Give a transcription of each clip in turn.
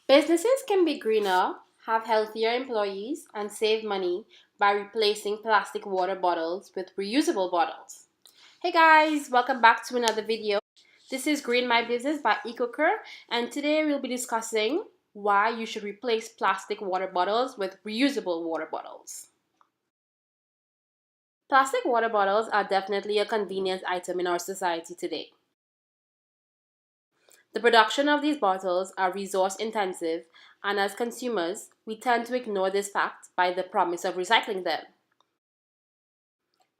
Businesses can be greener, have healthier employees, and save money by replacing plastic water bottles with reusable bottles. Hey guys, welcome back to another video. This is Green My Business by Ecokerr, and today we'll be discussing why you should replace plastic water bottles with reusable water bottles. Plastic water bottles are definitely a convenience item in our society today. The production of these bottles are resource intensive, and as consumers, we tend to ignore this fact by the promise of recycling them.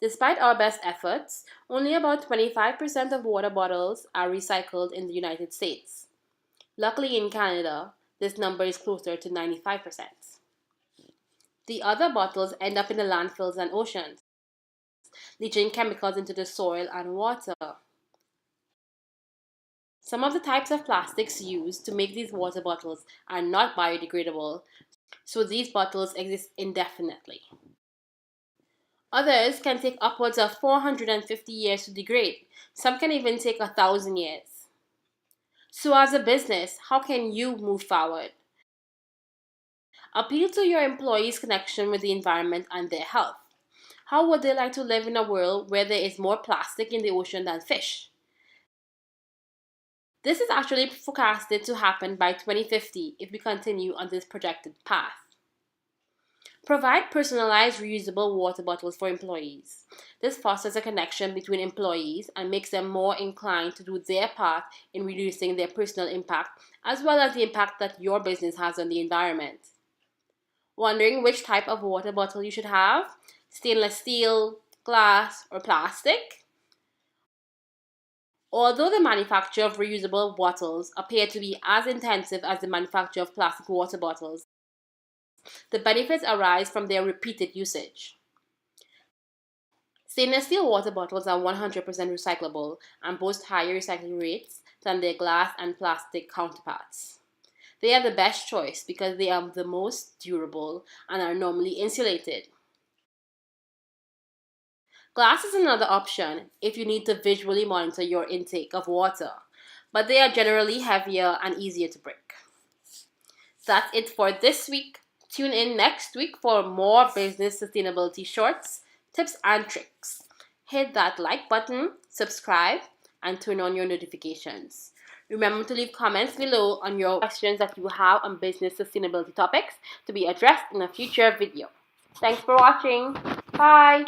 Despite our best efforts, only about 25% of water bottles are recycled in the United States. Luckily in Canada, this number is closer to 95%. The other bottles end up in the landfills and oceans, leaching chemicals into the soil and water. Some of the types of plastics used to make these water bottles are not biodegradable, so these bottles exist indefinitely. Others can take upwards of 450 years to degrade. Some can even take 1,000 years. So as a business, how can you move forward? Appeal to your employees' connection with the environment and their health. How would they like to live in a world where there is more plastic in the ocean than fish? This is actually forecasted to happen by 2050 if we continue on this projected path. Provide personalized reusable water bottles for employees. This fosters a connection between employees and makes them more inclined to do their part in reducing their personal impact, as well as the impact that your business has on the environment. Wondering which type of water bottle you should have? Stainless steel, glass, or plastic? Although the manufacture of reusable bottles appear to be as intensive as the manufacture of plastic water bottles, the benefits arise from their repeated usage. Stainless steel water bottles are 100% recyclable and boast higher recycling rates than their glass and plastic counterparts. They are the best choice because they are the most durable and are normally insulated. Glass is another option if you need to visually monitor your intake of water, but they are generally heavier and easier to break. That's it for this week. Tune in next week for more business sustainability shorts, tips, and tricks. Hit that like button, subscribe, and turn on your notifications. Remember to leave comments below on your questions that you have on business sustainability topics to be addressed in a future video. Thanks for watching. Bye.